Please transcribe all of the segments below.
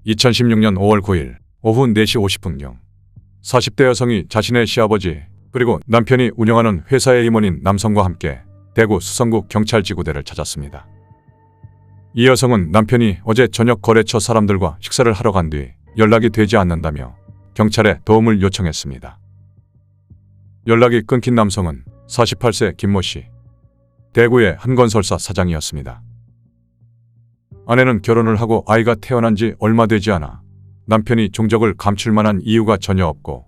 2016년 5월 9일 오후 4시 50분경 40대 여성이 자신의 시아버지 그리고 남편이 운영하는 회사의 임원인 남성과 함께 대구 수성구 경찰지구대를 찾았습니다. 이 여성은 남편이 어제 저녁 거래처 사람들과 식사를 하러 간 뒤 연락이 되지 않는다며 경찰에 도움을 요청했습니다. 연락이 끊긴 남성은 48세 김모 씨, 대구의 한 건설사 사장이었습니다. 아내는 결혼을 하고 아이가 태어난 지 얼마 되지 않아 남편이 종적을 감출 만한 이유가 전혀 없고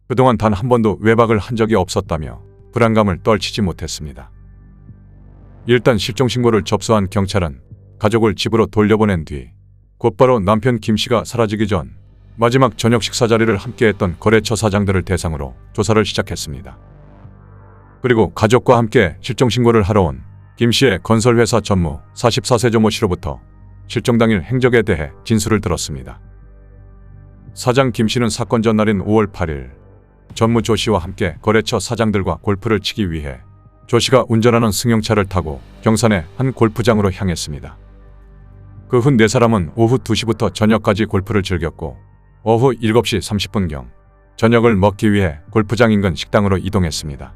그동안 단 한 번도 외박을 한 적이 없었다며 불안감을 떨치지 못했습니다. 일단 실종신고를 접수한 경찰은 가족을 집으로 돌려보낸 뒤 곧바로 남편 김 씨가 사라지기 전 마지막 저녁 식사 자리를 함께했던 거래처 사장들을 대상으로 조사를 시작했습니다. 그리고 가족과 함께 실종신고를 하러 온 김 씨의 건설회사 전무 44세 조모 씨로부터 실종 당일 행적에 대해 진술을 들었습니다. 사장 김 씨는 사건 전날인 5월 8일 전무 조 씨와 함께 거래처 사장들과 골프를 치기 위해 조 씨가 운전하는 승용차를 타고 경산의 한 골프장으로 향했습니다. 그 후 네 사람은 오후 2시부터 저녁까지 골프를 즐겼고 오후 7시 30분경 저녁을 먹기 위해 골프장 인근 식당으로 이동했습니다.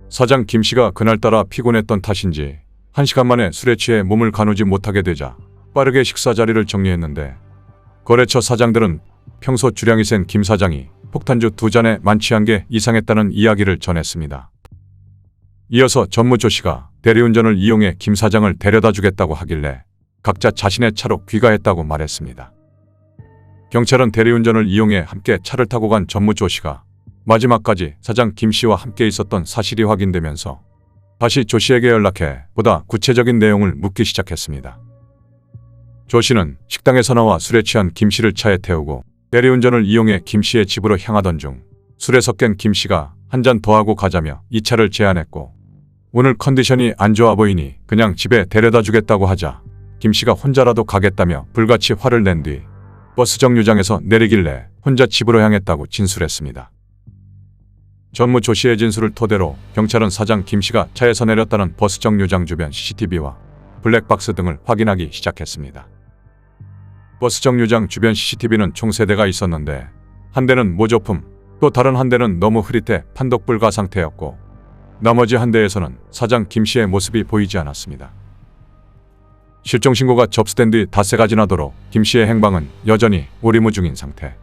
사장 김 씨가 그날따라 피곤했던 탓인지 1시간 만에 술에 취해 몸을 가누지 못하게 되자 빠르게 식사 자리를 정리했는데 거래처 사장들은 평소 주량이 센 김 사장이 폭탄주 2잔에 만취한 게 이상했다는 이야기를 전했습니다. 이어서 전무 조 씨가 대리운전을 이용해 김 사장을 데려다 주겠다고 하길래 각자 자신의 차로 귀가했다고 말했습니다. 경찰은 대리운전을 이용해 함께 차를 타고 간 전무 조 씨가 마지막까지 사장 김 씨와 함께 있었던 사실이 확인되면서 다시 조 씨에게 연락해 보다 구체적인 내용을 묻기 시작했습니다. 조 씨는 식당에서 나와 술에 취한 김 씨를 차에 태우고 대리운전을 이용해 김 씨의 집으로 향하던 중 술에 섞인 김 씨가 한 잔 더 하고 가자며 이 차를 제안했고 오늘 컨디션이 안 좋아 보이니 그냥 집에 데려다 주겠다고 하자 김 씨가 혼자라도 가겠다며 불같이 화를 낸 뒤 버스 정류장에서 내리길래 혼자 집으로 향했다고 진술했습니다. 전무 조 씨의 진술을 토대로 경찰은 사장 김 씨가 차에서 내렸다는 버스 정류장 주변 CCTV와 블랙박스 등을 확인하기 시작했습니다. 버스 정류장 주변 CCTV는 총 3대가 있었는데 한 대는 모조품, 또 다른 한 대는 너무 흐릿해 판독 불가 상태였고 나머지 한 대에서는 사장 김 씨의 모습이 보이지 않았습니다. 실종신고가 접수된 뒤 닷새가 지나도록 김 씨의 행방은 여전히 오리무중인 상태.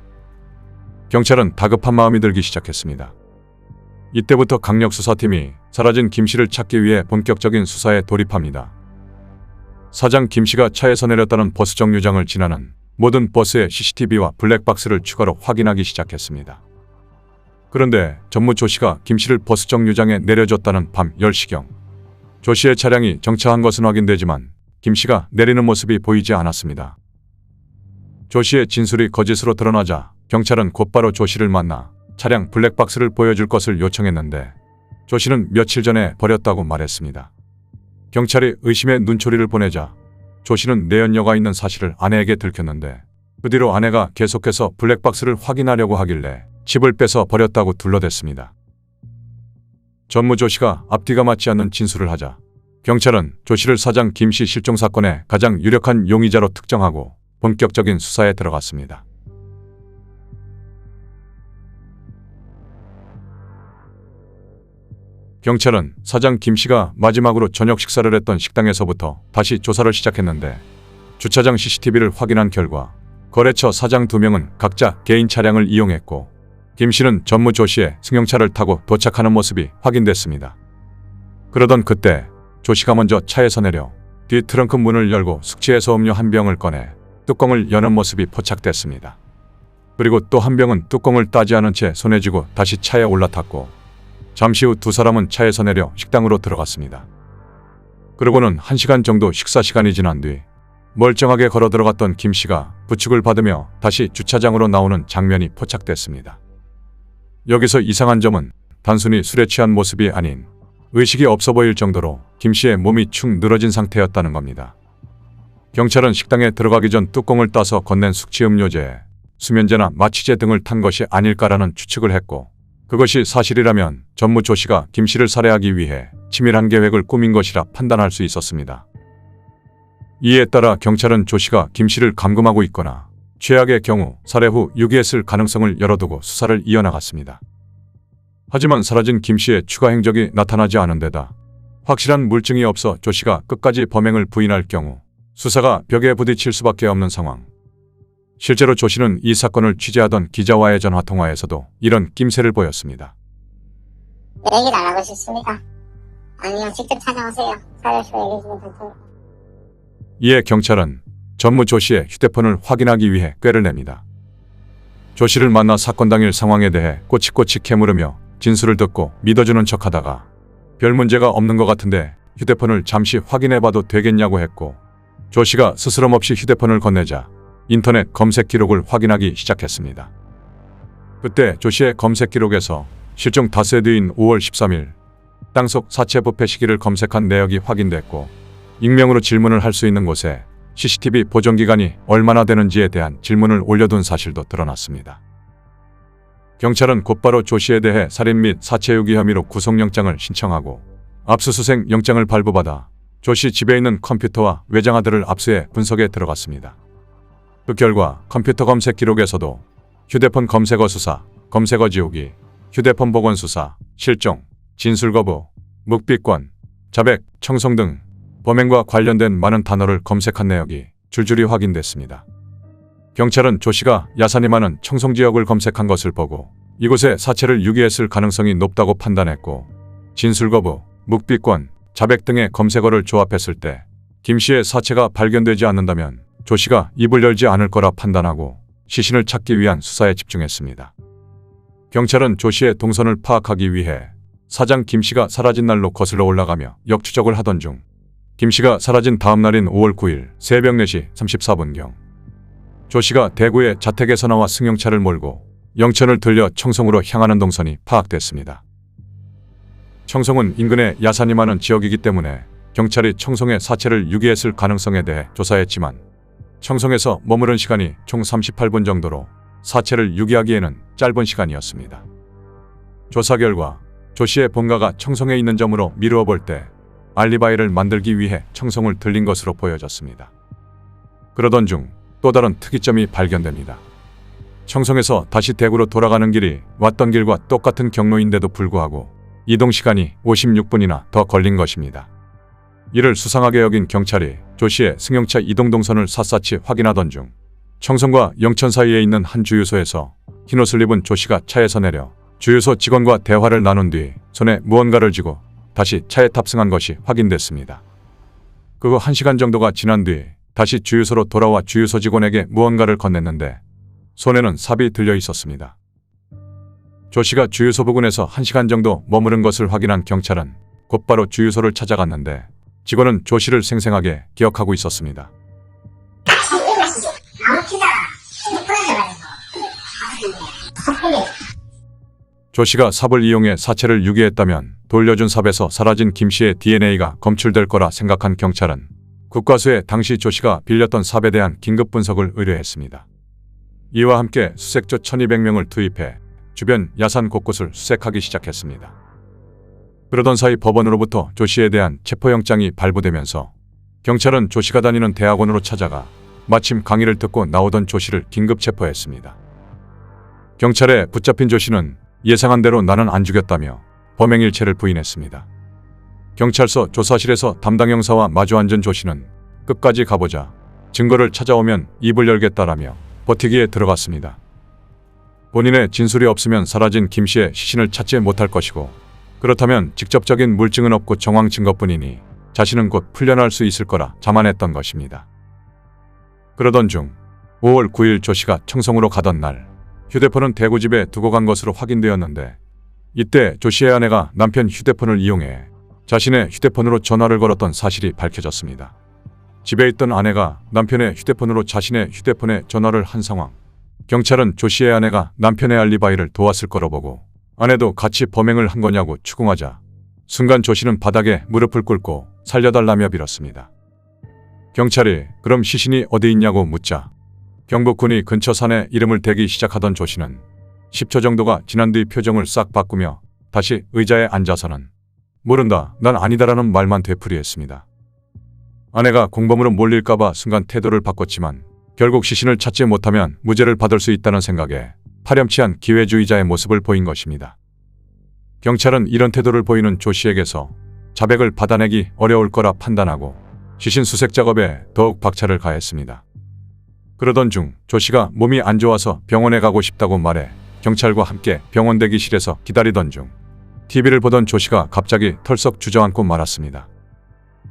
경찰은 다급한 마음이 들기 시작했습니다. 이때부터 강력수사팀이 사라진 김 씨를 찾기 위해 본격적인 수사에 돌입합니다. 사장 김 씨가 차에서 내렸다는 버스 정류장을 지나는 모든 버스의 CCTV와 블랙박스를 추가로 확인하기 시작했습니다. 그런데 전무 조 씨가 김 씨를 버스 정류장에 내려줬다는 밤 10시경 조 씨의 차량이 정차한 것은 확인되지만 김 씨가 내리는 모습이 보이지 않았습니다. 조 씨의 진술이 거짓으로 드러나자 경찰은 곧바로 조 씨를 만나 차량 블랙박스를 보여줄 것을 요청했는데 조 씨는 며칠 전에 버렸다고 말했습니다. 경찰이 의심의 눈초리를 보내자 조 씨는 내연녀가 있는 사실을 아내에게 들켰는데 그 뒤로 아내가 계속해서 블랙박스를 확인하려고 하길래 집을 빼서 버렸다고 둘러댔습니다. 전무 조 씨가 앞뒤가 맞지 않는 진술을 하자 경찰은 조 씨를 사장 김 씨 실종 사건의 가장 유력한 용의자로 특정하고 본격적인 수사에 들어갔습니다. 경찰은 사장 김 씨가 마지막으로 저녁 식사를 했던 식당에서부터 다시 조사를 시작했는데 주차장 CCTV를 확인한 결과 거래처 사장 2명은 각자 개인 차량을 이용했고 김 씨는 전무 조 씨의 승용차를 타고 도착하는 모습이 확인됐습니다. 그러던 그때 조 씨가 먼저 차에서 내려 뒤 트렁크 문을 열고 숙취해소 음료 한 병을 꺼내 뚜껑을 여는 모습이 포착됐습니다. 그리고 또 한 병은 뚜껑을 따지 않은 채 손에 쥐고 다시 차에 올라탔고 잠시 후 두 사람은 차에서 내려 식당으로 들어갔습니다. 그러고는 1시간 정도 식사 시간이 지난 뒤 멀쩡하게 걸어 들어갔던 김 씨가 부축을 받으며 다시 주차장으로 나오는 장면이 포착됐습니다. 여기서 이상한 점은 단순히 술에 취한 모습이 아닌 의식이 없어 보일 정도로 김 씨의 몸이 축 늘어진 상태였다는 겁니다. 경찰은 식당에 들어가기 전 뚜껑을 따서 건넨 숙취음료제에 수면제나 마취제 등을 탄 것이 아닐까라는 추측을 했고 그것이 사실이라면 전무 조 씨가 김 씨를 살해하기 위해 치밀한 계획을 꾸민 것이라 판단할 수 있었습니다. 이에 따라 경찰은 조 씨가 김 씨를 감금하고 있거나 최악의 경우 살해 후 유기했을 가능성을 열어두고 수사를 이어나갔습니다. 하지만 사라진 김 씨의 추가 행적이 나타나지 않은 데다 확실한 물증이 없어 조 씨가 끝까지 범행을 부인할 경우 수사가 벽에 부딪힐 수밖에 없는 상황. 실제로 조 씨는 이 사건을 취재하던 기자와의 전화통화에서도 이런 낌새를 보였습니다. 얘기를 안 하고 싶습니까? 아니요, 직접 찾아오세요. 사료쇼 얘기 좀 듣고. 이에 경찰은 전무 조 씨의 휴대폰을 확인하기 위해 꾀를 냅니다. 조 씨를 만나 사건 당일 상황에 대해 꼬치꼬치 캐물으며 진술을 듣고 믿어주는 척하다가 별 문제가 없는 것 같은데 휴대폰을 잠시 확인해봐도 되겠냐고 했고, 조 씨가 스스럼 없이 휴대폰을 건네자 인터넷 검색 기록을 확인하기 시작했습니다. 그때 조 씨의 검색 기록에서 실종 닷새 뒤인 5월 13일 땅속 사체 부패 시기를 검색한 내역이 확인됐고, 익명으로 질문을 할 수 있는 곳에 CCTV 보존기간이 얼마나 되는지에 대한 질문을 올려둔 사실도 드러났습니다. 경찰은 곧바로 조 씨에 대해 살인 및 사체 유기 혐의로 구속영장을 신청하고 압수수색 영장을 발부받아 조 씨 집에 있는 컴퓨터와 외장하드를 압수해 분석에 들어갔습니다. 그 결과 컴퓨터 검색 기록에서도 휴대폰 검색어 수사, 검색어 지우기, 휴대폰 복원 수사, 실종, 진술 거부, 묵비권, 자백, 청송 등 범행과 관련된 많은 단어를 검색한 내역이 줄줄이 확인됐습니다. 경찰은 조 씨가 야산이 많은 청송 지역을 검색한 것을 보고 이곳에 사체를 유기했을 가능성이 높다고 판단했고, 진술 거부, 묵비권, 자백 등의 검색어를 조합했을 때 김 씨의 사체가 발견되지 않는다면 조 씨가 입을 열지 않을 거라 판단하고 시신을 찾기 위한 수사에 집중했습니다. 경찰은 조 씨의 동선을 파악하기 위해 사장 김 씨가 사라진 날로 거슬러 올라가며 역추적을 하던 중 김 씨가 사라진 다음 날인 5월 9일 새벽 4시 34분경 조 씨가 대구의 자택에서 나와 승용차를 몰고 영천을 들려 청송으로 향하는 동선이 파악됐습니다. 청송은 인근에 야산이 많은 지역이기 때문에 경찰이 청송의 사체를 유기했을 가능성에 대해 조사했지만 청송에서 머무른 시간이 총 38분 정도로 사체를 유기하기에는 짧은 시간이었습니다. 조사 결과 조 씨의 본가가 청송에 있는 점으로 미루어 볼 때 알리바이를 만들기 위해 청송을 들린 것으로 보여졌습니다. 그러던 중 또 다른 특이점이 발견됩니다. 청송에서 다시 대구로 돌아가는 길이 왔던 길과 똑같은 경로인데도 불구하고 이동 시간이 56분이나 더 걸린 것입니다. 이를 수상하게 여긴 경찰이 조 씨의 승용차 이동 동선을 샅샅이 확인하던 중 청송과 영천 사이에 있는 한 주유소에서 흰옷을 입은 조 씨가 차에서 내려 주유소 직원과 대화를 나눈 뒤 손에 무언가를 쥐고 다시 차에 탑승한 것이 확인됐습니다. 그후 1시간 정도가 지난 뒤 다시 주유소로 돌아와 주유소 직원에게 무언가를 건넸는데 손에는 삽이 들려 있었습니다. 조 씨가 주유소 부근에서 1시간 정도 머무른 것을 확인한 경찰은 곧바로 주유소를 찾아갔는데 직원은 조 씨를 생생하게 기억하고 있었습니다. 조 씨가 삽을 이용해 사체를 유기했다면 돌려준 삽에서 사라진 김 씨의 DNA가 검출될 거라 생각한 경찰은 국과수에 당시 조 씨가 빌렸던 삽에 대한 긴급 분석을 의뢰했습니다. 이와 함께 수색조 1200명을 투입해 주변 야산 곳곳을 수색하기 시작했습니다. 그러던 사이 법원으로부터 조 씨에 대한 체포영장이 발부되면서 경찰은 조 씨가 다니는 대학원으로 찾아가 마침 강의를 듣고 나오던 조 씨를 긴급 체포했습니다. 경찰에 붙잡힌 조 씨는 예상한 대로 나는 안 죽였다며 범행 일체를 부인했습니다. 경찰서 조사실에서 담당 형사와 마주 앉은 조 씨는 끝까지 가보자 증거를 찾아오면 입을 열겠다라며 버티기에 들어갔습니다. 본인의 진술이 없으면 사라진 김 씨의 시신을 찾지 못할 것이고, 그렇다면 직접적인 물증은 없고 정황 증거뿐이니 자신은 곧 풀려날 수 있을 거라 자만했던 것입니다. 그러던 중 5월 9일 조 씨가 청송으로 가던 날 휴대폰은 대구 집에 두고 간 것으로 확인되었는데, 이때 조 씨의 아내가 남편 휴대폰을 이용해 자신의 휴대폰으로 전화를 걸었던 사실이 밝혀졌습니다. 집에 있던 아내가 남편의 휴대폰으로 자신의 휴대폰에 전화를 한 상황. 경찰은 조 씨의 아내가 남편의 알리바이를 도왔을 거로 보고 아내도 같이 범행을 한 거냐고 추궁하자 순간 조 씨는 바닥에 무릎을 꿇고 살려달라며 빌었습니다. 경찰이 그럼 시신이 어디 있냐고 묻자 경북군이 근처 산에 이름을 대기 시작하던 조 씨는 10초 정도가 지난 뒤 표정을 싹 바꾸며 다시 의자에 앉아서는 모른다, 난 아니다라는 말만 되풀이했습니다. 아내가 공범으로 몰릴까봐 순간 태도를 바꿨지만 결국 시신을 찾지 못하면 무죄를 받을 수 있다는 생각에 파렴치한 기회주의자의 모습을 보인 것입니다. 경찰은 이런 태도를 보이는 조 씨에게서 자백을 받아내기 어려울 거라 판단하고 시신 수색 작업에 더욱 박차를 가했습니다. 그러던 중 조 씨가 몸이 안 좋아서 병원에 가고 싶다고 말해 경찰과 함께 병원 대기실에서 기다리던 중 TV를 보던 조 씨가 갑자기 털썩 주저앉고 말았습니다.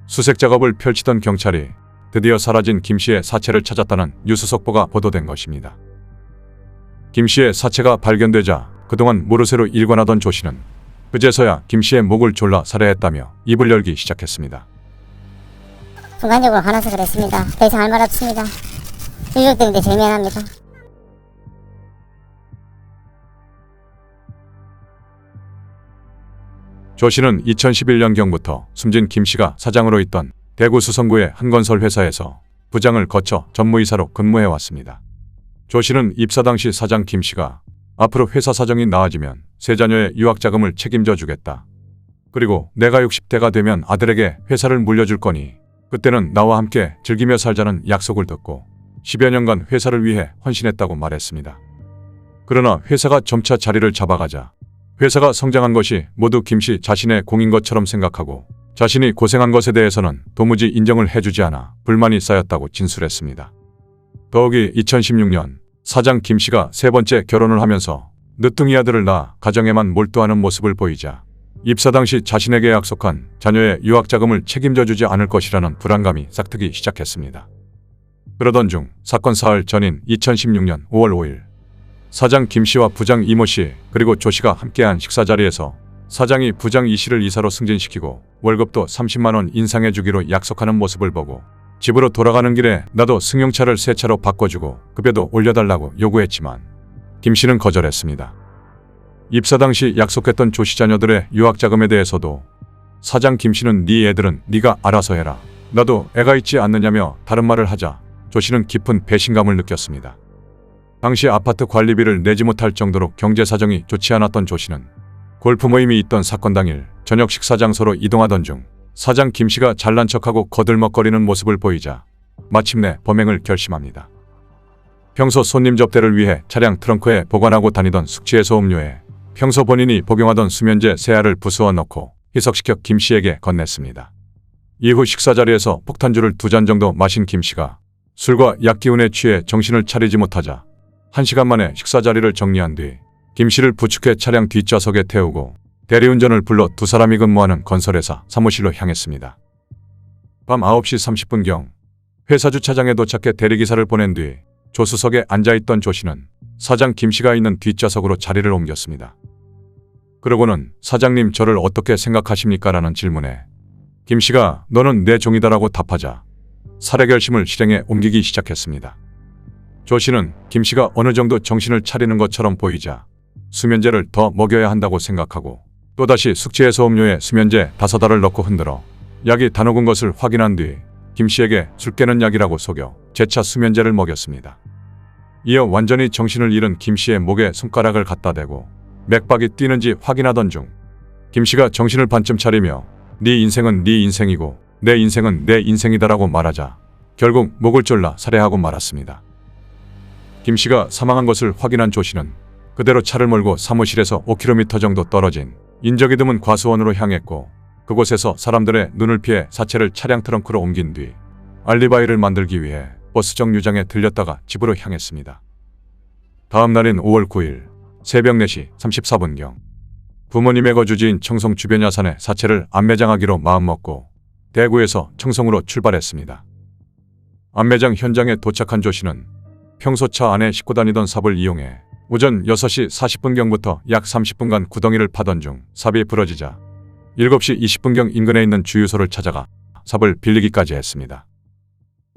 수색 작업을 펼치던 경찰이 드디어 사라진 김 씨의 사체를 찾았다는 뉴스 속보가 보도된 것입니다. 김 씨의 사체가 발견되자 그동안 모르쇠로 일관하던 조 씨는 그제서야 김 씨의 목을 졸라 살해했다며 입을 열기 시작했습니다. 순간적으로 화나서 그랬습니다. 더 이상 할 말 없습니다. 유족들인데 제일 미안합니다. 조 씨는 2011년경부터 숨진 김 씨가 사장으로 있던 대구 수성구의 한 건설 회사에서 부장을 거쳐 전무이사로 근무해왔습니다. 조 씨는 입사 당시 사장 김 씨가 앞으로 회사 사정이 나아지면 세 자녀의 유학자금을 책임져 주겠다. 그리고 내가 60대가 되면 아들에게 회사를 물려줄 거니 그때는 나와 함께 즐기며 살자는 약속을 듣고 10여 년간 회사를 위해 헌신했다고 말했습니다. 그러나 회사가 점차 자리를 잡아가자 회사가 성장한 것이 모두 김 씨 자신의 공인 것처럼 생각하고 자신이 고생한 것에 대해서는 도무지 인정을 해주지 않아 불만이 쌓였다고 진술했습니다. 더욱이 2016년 사장 김 씨가 세 번째 결혼을 하면서 늦둥이 아들을 낳아 가정에만 몰두하는 모습을 보이자 입사 당시 자신에게 약속한 자녀의 유학자금을 책임져 주지 않을 것이라는 불안감이 싹트기 시작했습니다. 그러던 중 사건 사흘 전인 2016년 5월 5일 사장 김 씨와 부장 이모 씨 그리고 조 씨가 함께한 식사 자리에서 사장이 부장 이 씨를 이사로 승진시키고 월급도 30만 원 인상해 주기로 약속하는 모습을 보고 집으로 돌아가는 길에 나도 승용차를 새 차로 바꿔주고 급여도 올려달라고 요구했지만 김 씨는 거절했습니다. 입사 당시 약속했던 조 씨 자녀들의 유학자금에 대해서도 사장 김 씨는 네 애들은 네가 알아서 해라. 나도 애가 있지 않느냐며 다른 말을 하자 조 씨는 깊은 배신감을 느꼈습니다. 당시 아파트 관리비를 내지 못할 정도로 경제 사정이 좋지 않았던 조 씨는 골프 모임이 있던 사건 당일 저녁 식사 장소로 이동하던 중 사장 김 씨가 잘난 척하고 거들먹거리는 모습을 보이자 마침내 범행을 결심합니다. 평소 손님 접대를 위해 차량 트렁크에 보관하고 다니던 숙취해소 음료에 평소 본인이 복용하던 수면제 세 알을 부수어 넣고 희석시켜 김 씨에게 건넸습니다. 이후 식사 자리에서 폭탄주를 2잔 정도 마신 김 씨가 술과 약 기운에 취해 정신을 차리지 못하자 1시간 만에 식사 자리를 정리한 뒤 김 씨를 부축해 차량 뒷좌석에 태우고 대리운전을 불러 두 사람이 근무하는 건설회사 사무실로 향했습니다. 밤 9시 30분경 회사 주차장에 도착해 대리기사를 보낸 뒤 조수석에 앉아있던 조 씨는 사장 김 씨가 있는 뒷좌석으로 자리를 옮겼습니다. 그러고는 사장님 저를 어떻게 생각하십니까? 라는 질문에 김 씨가 너는 내 종이다라고 답하자 살해 결심을 실행에 옮기기 시작했습니다. 조 씨는 김 씨가 어느 정도 정신을 차리는 것처럼 보이자 수면제를 더 먹여야 한다고 생각하고 또다시 숙취해소 음료에 수면제 5알을 넣고 흔들어 약이 다 녹은 것을 확인한 뒤 김 씨에게 술 깨는 약이라고 속여 재차 수면제를 먹였습니다. 이어 완전히 정신을 잃은 김 씨의 목에 손가락을 갖다 대고 맥박이 뛰는지 확인하던 중 김 씨가 정신을 반쯤 차리며 네 인생은 네 인생이고 내 인생은 내 인생이다라고 말하자 결국 목을 졸라 살해하고 말았습니다. 김 씨가 사망한 것을 확인한 조 씨는 그대로 차를 몰고 사무실에서 5km 정도 떨어진 인적이 드문 과수원으로 향했고 그곳에서 사람들의 눈을 피해 사체를 차량 트렁크로 옮긴 뒤 알리바이를 만들기 위해 버스 정류장에 들렸다가 집으로 향했습니다. 다음 날인 5월 9일 새벽 4시 34분경 부모님의 거주지인 청송 주변 야산에 사체를 안매장하기로 마음먹고 대구에서 청송으로 출발했습니다. 안매장 현장에 도착한 조 씨는 평소 차 안에 싣고 다니던 삽을 이용해 오전 6시 40분경부터 약 30분간 구덩이를 파던 중 삽이 부러지자 7시 20분경 인근에 있는 주유소를 찾아가 삽을 빌리기까지 했습니다.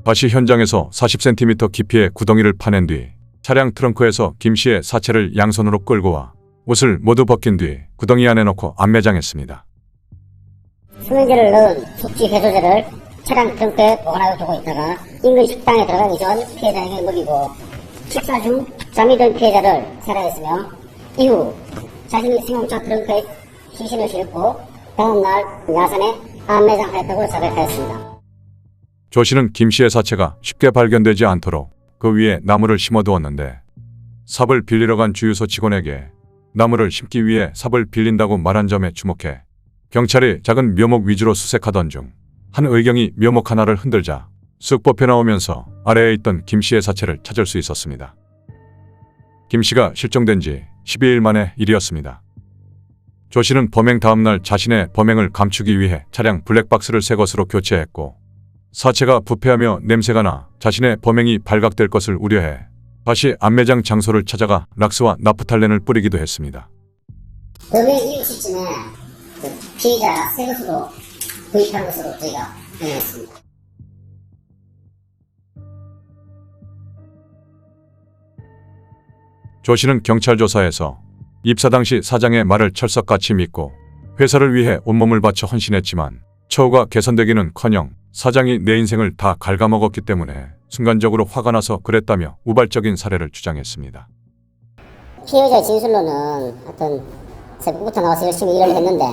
다시 현장에서 40cm 깊이의 구덩이를 파낸 뒤 차량 트렁크에서 김 씨의 사체를 양손으로 끌고 와 옷을 모두 벗긴 뒤 구덩이 안에 넣고 안매장했습니다. 수면제를 넣은 숙취 해소제를 차량 트렁크에 보관하여 두고 있다가 인근 식당에 들어가기 전 피해자에게 먹이고 식사 중 잠이 든 피해자를 살해했으며 이후 자신이 승용차 트렁크에 시신을 싣고 다음날 야산에 안매장하였다고 자백하였습니다. 조 씨는 김 씨의 사체가 쉽게 발견되지 않도록 그 위에 나무를 심어두었는데 삽을 빌리러 간 주유소 직원에게 나무를 심기 위해 삽을 빌린다고 말한 점에 주목해 경찰이 작은 묘목 위주로 수색하던 중 한 의경이 묘목 하나를 흔들자 쑥 뽑혀 나오면서 아래에 있던 김 씨의 사체를 찾을 수 있었습니다. 김 씨가 실종된 지 12일 만의 일이었습니다. 조 씨는 범행 다음날 자신의 범행을 감추기 위해 차량 블랙박스를 새 것으로 교체했고 사체가 부패하며 냄새가 나 자신의 범행이 발각될 것을 우려해 다시 안매장 장소를 찾아가 락스와 나프탈렌을 뿌리기도 했습니다. 범행 이후 시점에 피해자 새 것으로 구입한 것으로 저희가 확인했습니다. 조 씨는 경찰 조사에서 입사 당시 사장의 말을 철석같이 믿고 회사를 위해 온몸을 바쳐 헌신했지만 처우가 개선되기는커녕 사장이 내 인생을 다 갉아먹었기 때문에 순간적으로 화가 나서 그랬다며 우발적인 사례를 주장했습니다. 피해자의 진술로는 어떤 새벽부터 나와서 열심히 일을 했는데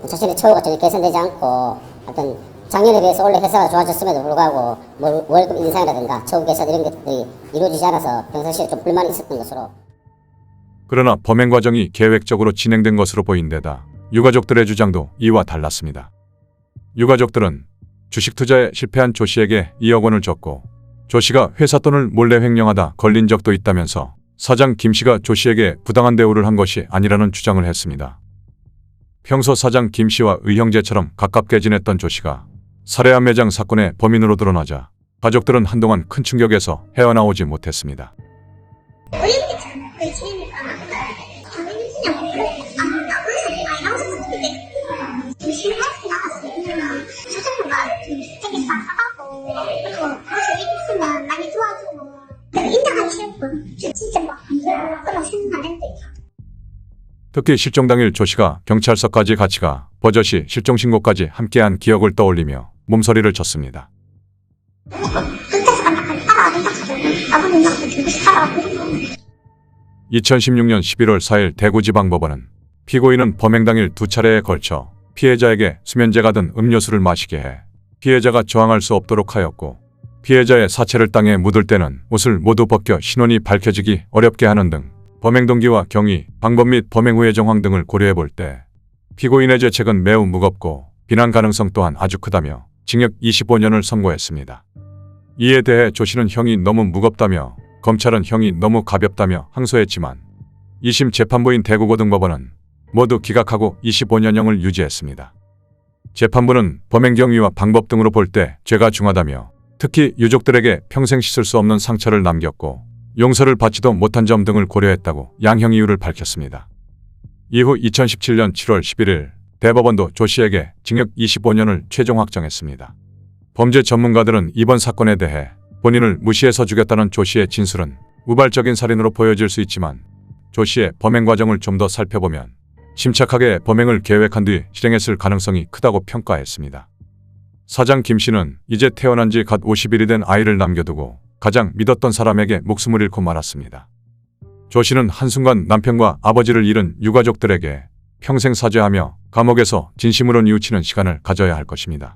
자신의 처우가 전혀 개선되지 않고 어떤 작년에 비해서 원래 회사가 좋아졌음에도 불구하고 월급 인상이라든가 처우 개선 이런 것들이 이루어지지 않아서 평상시에 좀 불만이 있었던 것으로. 그러나 범행 과정이 계획적으로 진행된 것으로 보인 데다 유가족들의 주장도 이와 달랐습니다. 유가족들은 주식 투자에 실패한 조 씨에게 2억 원을 줬고 조 씨가 회사 돈을 몰래 횡령하다 걸린 적도 있다면서 사장 김 씨가 조 씨에게 부당한 대우를 한 것이 아니라는 주장을 했습니다. 평소 사장 김 씨와 의형제처럼 가깝게 지냈던 조 씨가 살해한 매장 사건의 범인으로 드러나자 가족들은 한동안 큰 충격에서 헤어나오지 못했습니다. 특히 실종 당일 조 씨가 경찰서까지 같이 가 버젓이 실종 신고까지 함께한 기억을 떠올리며 몸서리를 쳤습니다. 2016년 11월 4일 대구지방법원은 피고인은 범행 당일 2차례에 걸쳐 피해자에게 수면제가 든 음료수를 마시게 해 피해자가 저항할 수 없도록 하였고 피해자의 사체를 땅에 묻을 때는 옷을 모두 벗겨 신원이 밝혀지기 어렵게 하는 등 범행 동기와 경위, 방법 및 범행 후의 정황 등을 고려해 볼 때 피고인의 죄책은 매우 무겁고 비난 가능성 또한 아주 크다며 징역 25년을 선고했습니다. 이에 대해 조 씨는 형이 너무 무겁다며 검찰은 형이 너무 가볍다며 항소했지만 2심 재판부인 대구고등법원은 모두 기각하고 25년형을 유지했습니다. 재판부는 범행 경위와 방법 등으로 볼 때 죄가 중하다며 특히 유족들에게 평생 씻을 수 없는 상처를 남겼고 용서를 받지도 못한 점 등을 고려했다고 양형 이유를 밝혔습니다. 이후 2017년 7월 11일 대법원도 조 씨에게 징역 25년을 최종 확정했습니다. 범죄 전문가들은 이번 사건에 대해 본인을 무시해서 죽였다는 조 씨의 진술은 우발적인 살인으로 보여질 수 있지만 조 씨의 범행 과정을 좀 더 살펴보면 침착하게 범행을 계획한 뒤 실행했을 가능성이 크다고 평가했습니다. 사장 김 씨는 이제 태어난 지 갓 50일이 된 아이를 남겨두고 가장 믿었던 사람에게 목숨을 잃고 말았습니다. 조 씨는 한순간 남편과 아버지를 잃은 유가족들에게 평생 사죄하며 감옥에서 진심으로 뉘우치는 시간을 가져야 할 것입니다.